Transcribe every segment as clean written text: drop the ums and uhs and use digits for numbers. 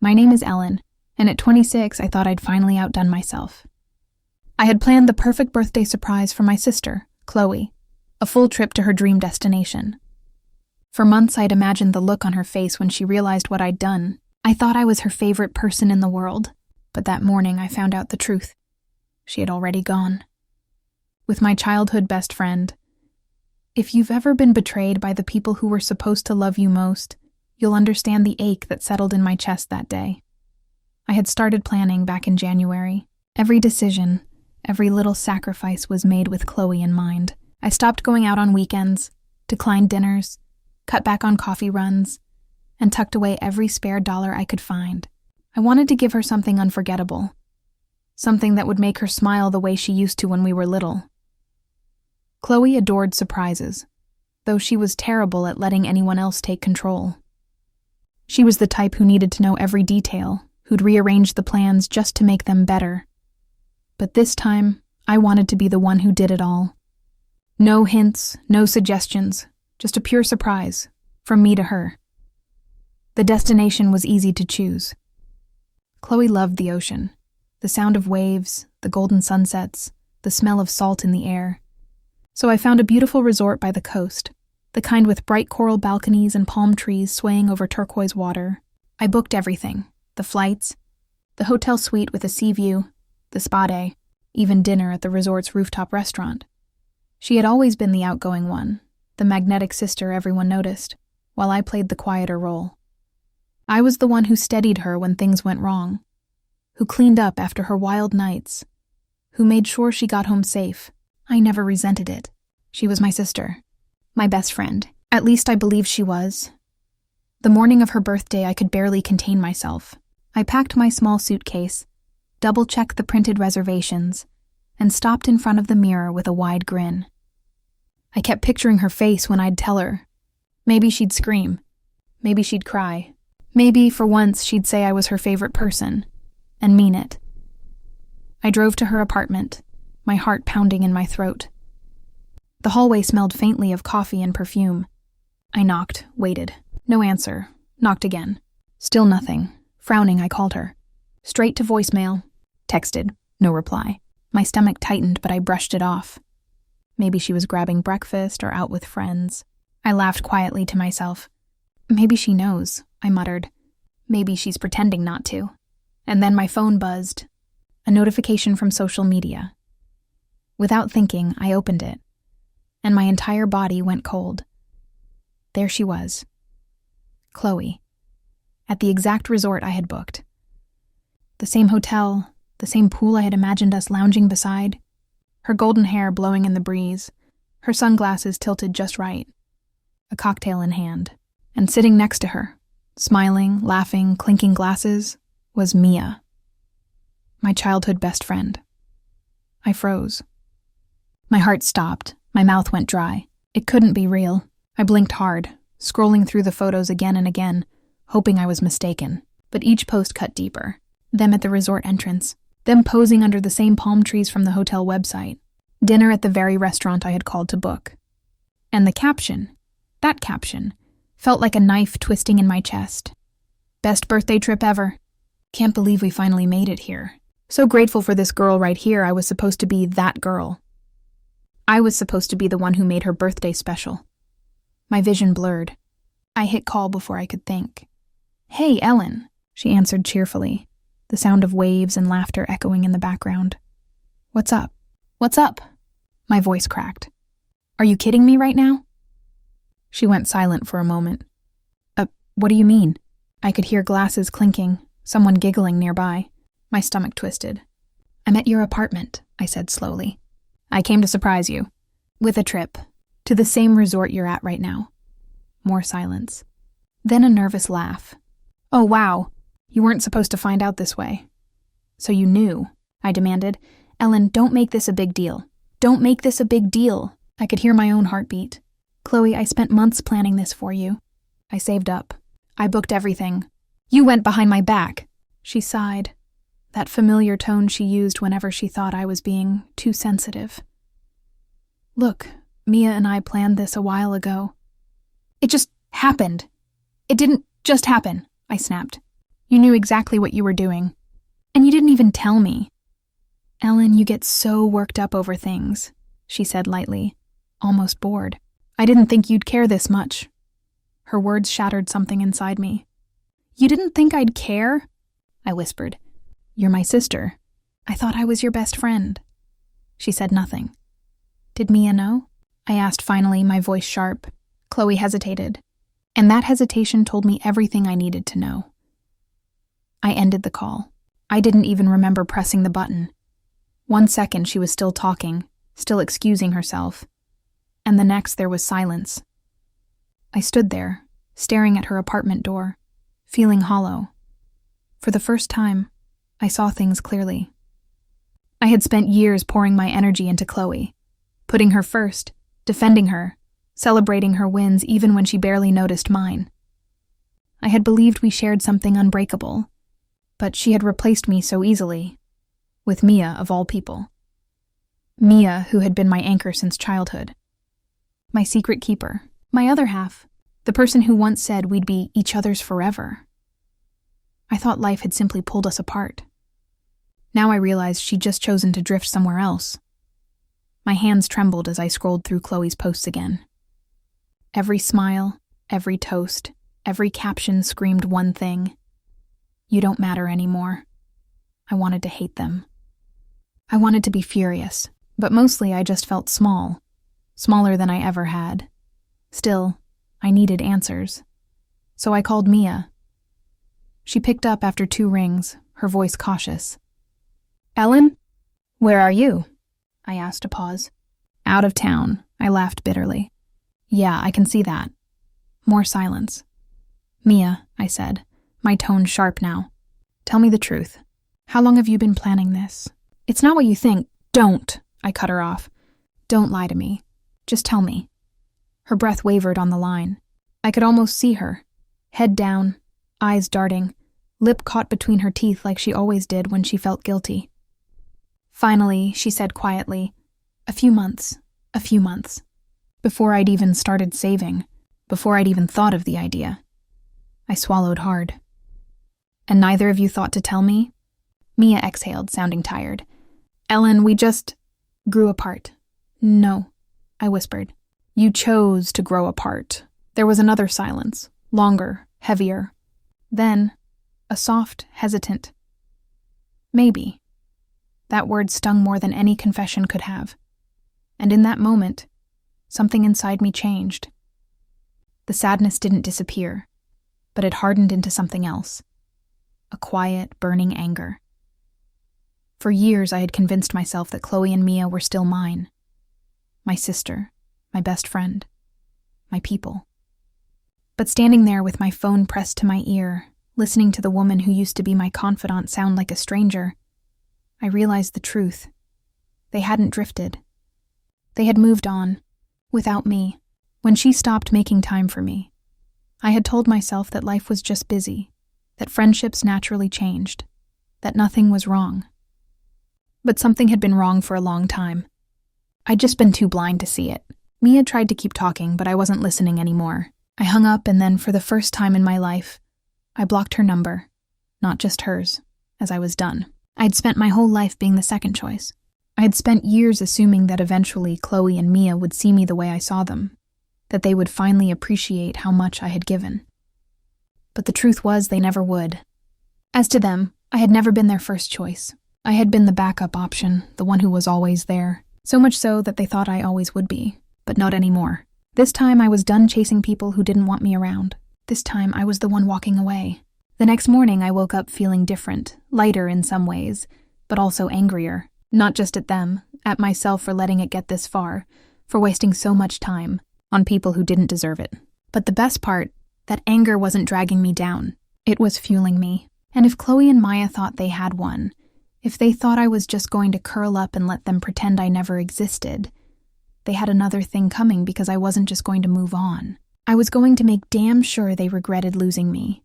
My name is Ellen, and at 26 I thought I'd finally outdone myself. I had planned the perfect birthday surprise for my sister, Chloe, a full trip to her dream destination. For months I'd imagined the look on her face when she realized what I'd done. I thought I was her favorite person in the world, but that morning I found out the truth. She had already gone. With my childhood best friend. If you've ever been betrayed by the people who were supposed to love you most, you'll understand the ache that settled in my chest that day. I had started planning back in January. Every decision, every little sacrifice was made with Chloe in mind. I stopped going out on weekends, declined dinners, cut back on coffee runs, and tucked away every spare dollar I could find. I wanted to give her something unforgettable, something that would make her smile the way she used to when we were little. Chloe adored surprises, though she was terrible at letting anyone else take control. She was the type who needed to know every detail, who'd rearrange the plans just to make them better. But this time, I wanted to be the one who did it all. No hints, no suggestions, just a pure surprise, from me to her. The destination was easy to choose. Chloe loved the ocean, the sound of waves, the golden sunsets, the smell of salt in the air. So I found a beautiful resort by the coast, the kind with bright coral balconies and palm trees swaying over turquoise water. I booked everything, the flights, the hotel suite with a sea view, the spa day, even dinner at the resort's rooftop restaurant. She had always been the outgoing one, the magnetic sister everyone noticed, while I played the quieter role. I was the one who steadied her when things went wrong, who cleaned up after her wild nights, who made sure she got home safe. I never resented it. She was my sister, my best friend. At least I believed she was. The morning of her birthday, I could barely contain myself. I packed my small suitcase, double-checked the printed reservations, and stopped in front of the mirror with a wide grin. I kept picturing her face when I'd tell her. Maybe she'd scream. Maybe she'd cry. Maybe, for once, she'd say I was her favorite person, and mean it. I drove to her apartment, my heart pounding in my throat. The hallway smelled faintly of coffee and perfume. I knocked, waited. No answer. Knocked again. Still nothing. Frowning, I called her. Straight to voicemail. Texted. No reply. My stomach tightened, but I brushed it off. Maybe she was grabbing breakfast or out with friends. I laughed quietly to myself. Maybe she knows, I muttered. Maybe she's pretending not to. And then my phone buzzed. A notification from social media. Without thinking, I opened it, and my entire body went cold. There she was. Chloe. At the exact resort I had booked. The same hotel, the same pool I had imagined us lounging beside. Her golden hair blowing in the breeze, her sunglasses tilted just right. A cocktail in hand. And sitting next to her, smiling, laughing, clinking glasses, was Mia. My childhood best friend. I froze. My heart stopped. My mouth went dry. It couldn't be real. I blinked hard, scrolling through the photos again and again, hoping I was mistaken. But each post cut deeper. Them at the resort entrance. Them posing under the same palm trees from the hotel website. Dinner at the very restaurant I had called to book. And the caption, that caption, felt like a knife twisting in my chest. Best birthday trip ever. Can't believe we finally made it here. So grateful for this girl right here. I was supposed to be that girl. I was supposed to be the one who made her birthday special. My vision blurred. I hit call before I could think. Hey, Ellen, she answered cheerfully, the sound of waves and laughter echoing in the background. What's up? What's up? My voice cracked. Are you kidding me right now? She went silent for a moment. What do you mean? I could hear glasses clinking, someone giggling nearby. My stomach twisted. I'm at your apartment, I said slowly. I came to surprise you. With a trip. To the same resort you're at right now. More silence. Then a nervous laugh. Oh, wow. You weren't supposed to find out this way. So you knew, I demanded. Ellen, don't make this a big deal. Don't make this a big deal. I could hear my own heartbeat. Chloe, I spent months planning this for you. I saved up. I booked everything. You went behind my back. She sighed. That familiar tone she used whenever she thought I was being too sensitive. Look, Mia and I planned this a while ago. It just happened. It didn't just happen, I snapped. You knew exactly what you were doing. And you didn't even tell me. Ellen, you get so worked up over things, she said lightly, almost bored. I didn't think you'd care this much. Her words shattered something inside me. You didn't think I'd care? I whispered. You're my sister. I thought I was your best friend. She said nothing. Did Mia know? I asked finally, my voice sharp. Chloe hesitated, and that hesitation told me everything I needed to know. I ended the call. I didn't even remember pressing the button. 1 second she was still talking, still excusing herself, and the next there was silence. I stood there, staring at her apartment door, feeling hollow. For the first time, I saw things clearly. I had spent years pouring my energy into Chloe, putting her first, defending her, celebrating her wins even when she barely noticed mine. I had believed we shared something unbreakable, but she had replaced me so easily, with Mia of all people. Mia, who had been my anchor since childhood. My secret keeper, my other half, the person who once said we'd be each other's forever. I thought life had simply pulled us apart. Now I realized she'd just chosen to drift somewhere else. My hands trembled as I scrolled through Chloe's posts again. Every smile, every toast, every caption screamed one thing. You don't matter anymore. I wanted to hate them. I wanted to be furious, but mostly I just felt small, smaller than I ever had. Still, I needed answers. So I called Mia. She picked up after 2 rings, her voice cautious. Ellen? Where are you? I asked a pause. Out of town, I laughed bitterly. Yeah, I can see that. More silence. Mia, I said, my tone sharp now. Tell me the truth. How long have you been planning this? It's not what you think. Don't, I cut her off. Don't lie to me. Just tell me. Her breath wavered on the line. I could almost see her. Head down, eyes darting, lip caught between her teeth like she always did when she felt guilty. Finally, she said quietly, a few months. Before I'd even started saving, before I'd even thought of the idea. I swallowed hard. And neither of you thought to tell me? Mia exhaled, sounding tired. Ellen, we just grew apart. No, I whispered. You chose to grow apart. There was another silence, longer, heavier. Then, a soft, hesitant. Maybe. That word stung more than any confession could have. And in that moment, something inside me changed. The sadness didn't disappear, but it hardened into something else. A quiet, burning anger. For years I had convinced myself that Chloe and Mia were still mine. My sister, my best friend, my people. But standing there with my phone pressed to my ear, listening to the woman who used to be my confidant sound like a stranger, I realized the truth. They hadn't drifted. They had moved on, without me, when she stopped making time for me. I had told myself that life was just busy, that friendships naturally changed, that nothing was wrong. But something had been wrong for a long time. I'd just been too blind to see it. Mia tried to keep talking, but I wasn't listening anymore. I hung up and then, for the first time in my life, I blocked her number, not just hers, as I was done. I'd spent my whole life being the second choice. I had spent years assuming that eventually Chloe and Mia would see me the way I saw them, that they would finally appreciate how much I had given. But the truth was they never would. As to them, I had never been their first choice. I had been the backup option, the one who was always there, so much so that they thought I always would be, but not anymore. This time I was done chasing people who didn't want me around. This time I was the one walking away. The next morning I woke up feeling different, lighter in some ways, but also angrier. Not just at them, at myself for letting it get this far, for wasting so much time on people who didn't deserve it. But the best part, that anger wasn't dragging me down. It was fueling me. And if Chloe and Maya thought they had one, if they thought I was just going to curl up and let them pretend I never existed, they had another thing coming because I wasn't just going to move on. I was going to make damn sure they regretted losing me.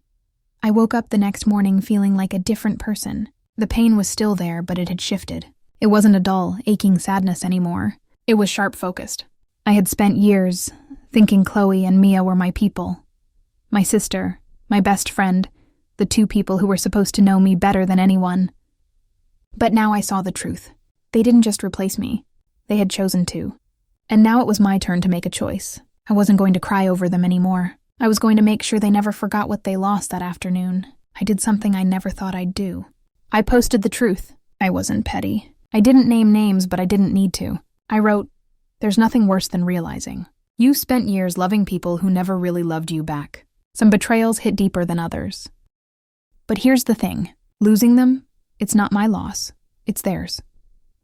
I woke up the next morning feeling like a different person. The pain was still there, but it had shifted. It wasn't a dull, aching sadness anymore. It was sharp-focused. I had spent years thinking Chloe and Mia were my people. My sister, my best friend, the two people who were supposed to know me better than anyone. But now I saw the truth. They didn't just replace me. They had chosen to. And now it was my turn to make a choice. I wasn't going to cry over them anymore. I was going to make sure they never forgot what they lost that afternoon. I did something I never thought I'd do. I posted the truth. I wasn't petty. I didn't name names, but I didn't need to. I wrote, "There's nothing worse than realizing. You spent years loving people who never really loved you back. Some betrayals hit deeper than others. But here's the thing. Losing them, it's not my loss. It's theirs.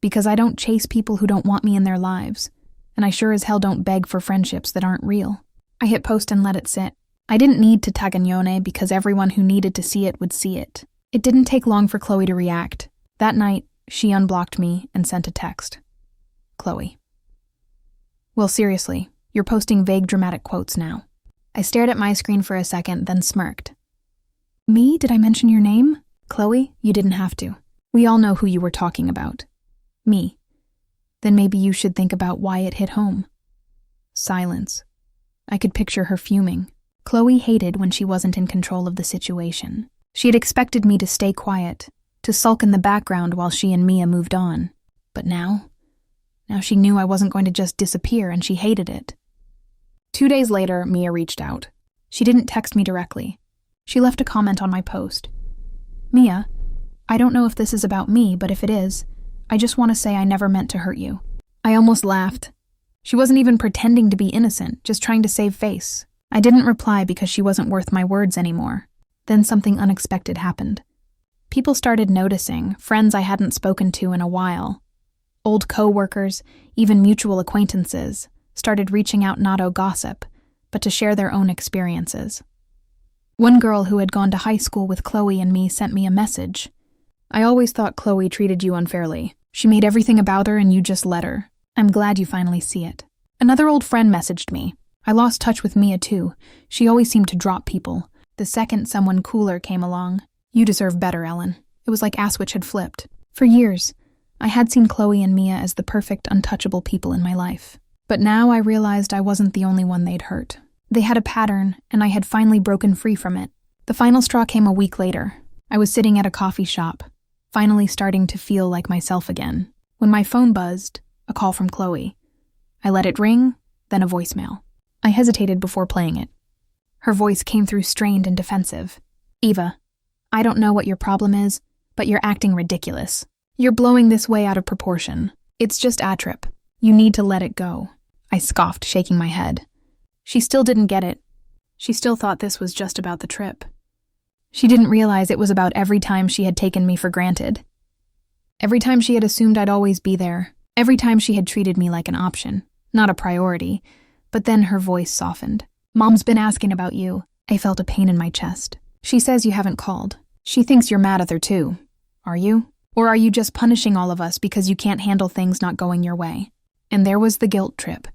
Because I don't chase people who don't want me in their lives. And I sure as hell don't beg for friendships that aren't real." I hit post and let it sit. I didn't need to tagagnone because everyone who needed to see it would see it. It didn't take long for Chloe to react. That night, she unblocked me and sent a text. Chloe. Well, seriously, you're posting vague dramatic quotes now. I stared at my screen for a second, then smirked. Me? Did I mention your name? Chloe, you didn't have to. We all know who you were talking about. Me. Then maybe you should think about why it hit home. Silence. I could picture her fuming. Chloe hated when she wasn't in control of the situation. She had expected me to stay quiet, to sulk in the background while she and Mia moved on. But now she knew I wasn't going to just disappear, and she hated it. 2 days later, Mia reached out. She didn't text me directly. She left a comment on my post. Mia, I don't know if this is about me, but if it is, I just want to say I never meant to hurt you. I almost laughed. She wasn't even pretending to be innocent, just trying to save face. I didn't reply because she wasn't worth my words anymore. Then something unexpected happened. People started noticing, friends I hadn't spoken to in a while. Old co-workers, even mutual acquaintances, started reaching out not to gossip, but to share their own experiences. One girl who had gone to high school with Chloe and me sent me a message. I always thought Chloe treated you unfairly. She made everything about her and you just let her. I'm glad you finally see it. Another old friend messaged me. I lost touch with Mia too. She always seemed to drop people. The second someone cooler came along. You deserve better, Ellen. It was like a switch had flipped. For years, I had seen Chloe and Mia as the perfect, untouchable people in my life. But now I realized I wasn't the only one they'd hurt. They had a pattern, and I had finally broken free from it. The final straw came a week later. I was sitting at a coffee shop, finally starting to feel like myself again, when my phone buzzed, a call from Chloe. I let it ring, then a voicemail. I hesitated before playing it. Her voice came through strained and defensive. Eva, I don't know what your problem is, but you're acting ridiculous. You're blowing this way out of proportion. It's just a trip. You need to let it go. I scoffed, shaking my head. She still didn't get it. She still thought this was just about the trip. She didn't realize it was about every time she had taken me for granted. Every time she had assumed I'd always be there. Every time she had treated me like an option, not a priority. But then her voice softened. Mom's been asking about you. I felt a pain in my chest. She says you haven't called. She thinks you're mad at her too. Are you? Or are you just punishing all of us because you can't handle things not going your way? And there was the guilt trip.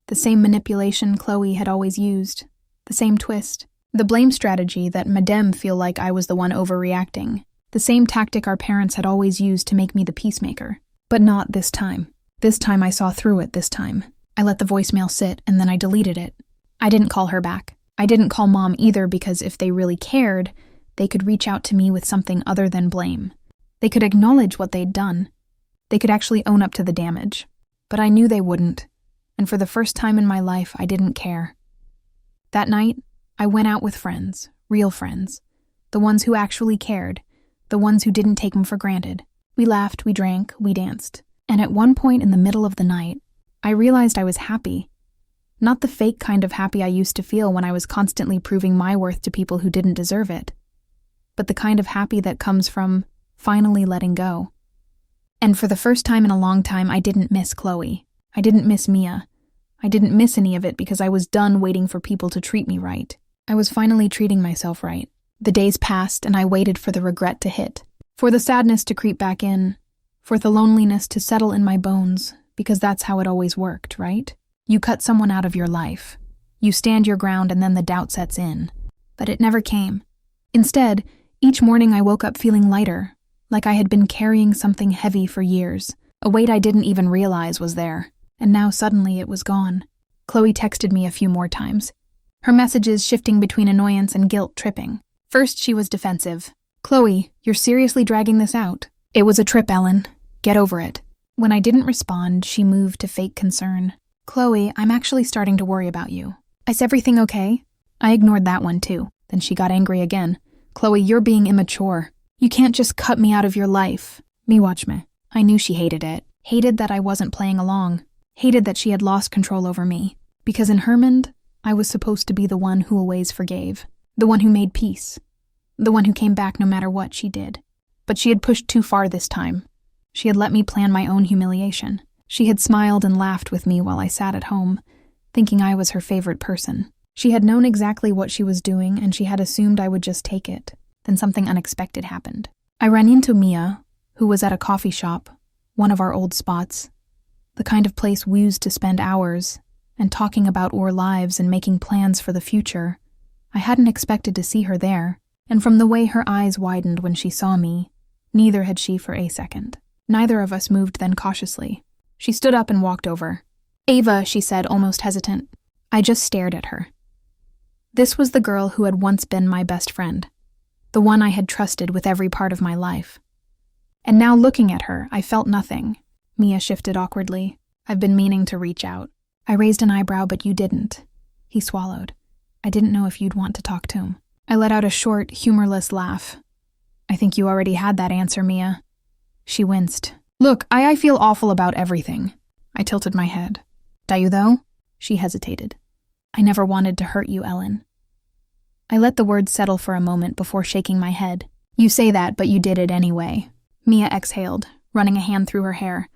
The same manipulation Chloe had always used. The same twist. The blame strategy that made them feel like I was the one overreacting. The same tactic our parents had always used to make me the peacemaker. But not this time. This time I saw through it this time. I let the voicemail sit and then I deleted it. I didn't call her back. I didn't call Mom either because if they really cared, they could reach out to me with something other than blame. They could acknowledge what they'd done. They could actually own up to the damage. But I knew they wouldn't. And for the first time in my life, I didn't care. That night, I went out with friends, real friends. The ones who actually cared. The ones who didn't take them for granted. We laughed, we drank, we danced. And at one point in the middle of the night, I realized I was happy. Not the fake kind of happy I used to feel when I was constantly proving my worth to people who didn't deserve it. But the kind of happy that comes from finally letting go. And for the first time in a long time, I didn't miss Chloe. I didn't miss Mia. I didn't miss any of it because I was done waiting for people to treat me right. I was finally treating myself right. The days passed and I waited for the regret to hit. For the sadness to creep back in. For the loneliness to settle in my bones, because that's how it always worked, right? You cut someone out of your life. You stand your ground and then the doubt sets in. But it never came. Instead, each morning I woke up feeling lighter, like I had been carrying something heavy for years, a weight I didn't even realize was there. And now suddenly it was gone. Chloe texted me a few more times. Her messages shifting between annoyance and guilt tripping. First, she was defensive. "Chloe, you're seriously dragging this out." "It was a trip, Ellen. Get over it." When I didn't respond, she moved to fake concern. "Chloe, I'm actually starting to worry about you. Is everything okay?" I ignored that one too. Then she got angry again. "Chloe, you're being immature. You can't just cut me out of your life." Me watch me. I knew she hated it. Hated that I wasn't playing along. Hated that she had lost control over me. Because in her mind, I was supposed to be the one who always forgave. The one who made peace. The one who came back no matter what she did. But she had pushed too far this time. She had let me plan my own humiliation. She had smiled and laughed with me while I sat at home, thinking I was her favorite person. She had known exactly what she was doing, and she had assumed I would just take it. Then something unexpected happened. I ran into Mia, who was at a coffee shop, one of our old spots, the kind of place we used to spend hours, and talking about our lives and making plans for the future. I hadn't expected to see her there, and from the way her eyes widened when she saw me, neither had she for a second. Neither of us moved then cautiously. She stood up and walked over. "Ava," she said, almost hesitant. I just stared at her. This was the girl who had once been my best friend, the one I had trusted with every part of my life. And now looking at her, I felt nothing. Mia shifted awkwardly. "I've been meaning to reach out." I raised an eyebrow, "But you didn't." He swallowed. "I didn't know if you'd want to talk to him." I let out a short, humorless laugh. "I think you already had that answer, Mia." She winced. "Look, I feel awful about everything." I tilted my head. "Do you though?" She hesitated. "I never wanted to hurt you, Ellen." I let the words settle for a moment before shaking my head. "You say that, but you did it anyway." Mia exhaled, running a hand through her hair.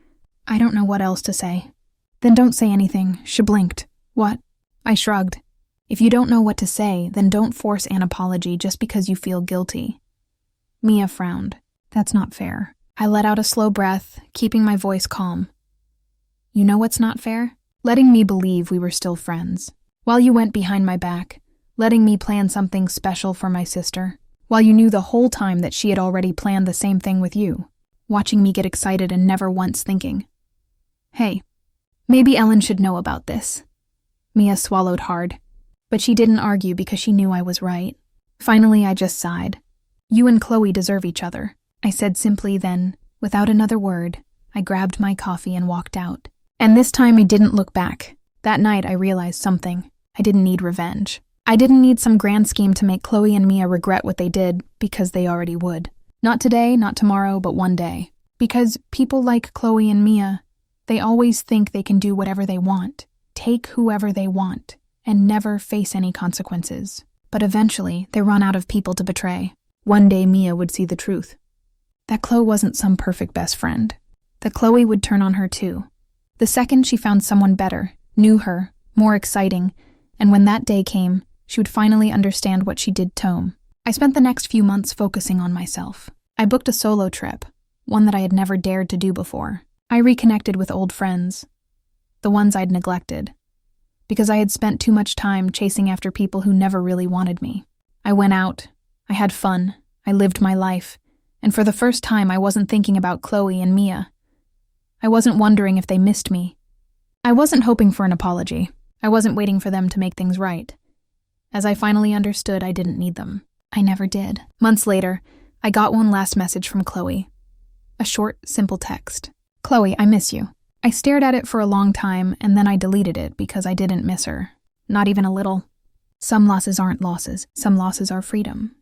"I don't know what else to say." "Then don't say anything." She blinked. "What?" I shrugged. "If you don't know what to say, then don't force an apology just because you feel guilty." Mia frowned. "That's not fair." I let out a slow breath, keeping my voice calm. "You know what's not fair? Letting me believe we were still friends. While you went behind my back, letting me plan something special for my sister. While you knew the whole time that she had already planned the same thing with you. Watching me get excited and never once thinking, hey, maybe Ellen should know about this." Mia swallowed hard, but she didn't argue because she knew I was right. Finally, I just sighed. "You and Chloe deserve each other," I said simply. Then, without another word, I grabbed my coffee and walked out. And this time I didn't look back. That night I realized something. I didn't need revenge. I didn't need some grand scheme to make Chloe and Mia regret what they did, because they already would. Not today, not tomorrow, but one day. Because people like Chloe and Mia, they always think they can do whatever they want, take whoever they want, and never face any consequences. But eventually, they run out of people to betray. One day Mia would see the truth. That Chloe wasn't some perfect best friend. That Chloe would turn on her too. The second she found someone better, knew her, more exciting, and when that day came, she would finally understand what she did Tome. I spent the next few months focusing on myself. I booked a solo trip, one that I had never dared to do before. I reconnected with old friends, the ones I'd neglected, because I had spent too much time chasing after people who never really wanted me. I went out, I had fun, I lived my life, and for the first time I wasn't thinking about Chloe and Mia. I wasn't wondering if they missed me. I wasn't hoping for an apology. I wasn't waiting for them to make things right. As I finally understood, I didn't need them. I never did. Months later, I got one last message from Chloe. A short, simple text. "Chloe, I miss you." I stared at it for a long time, and then I deleted it because I didn't miss her. Not even a little. Some losses aren't losses. Some losses are freedom.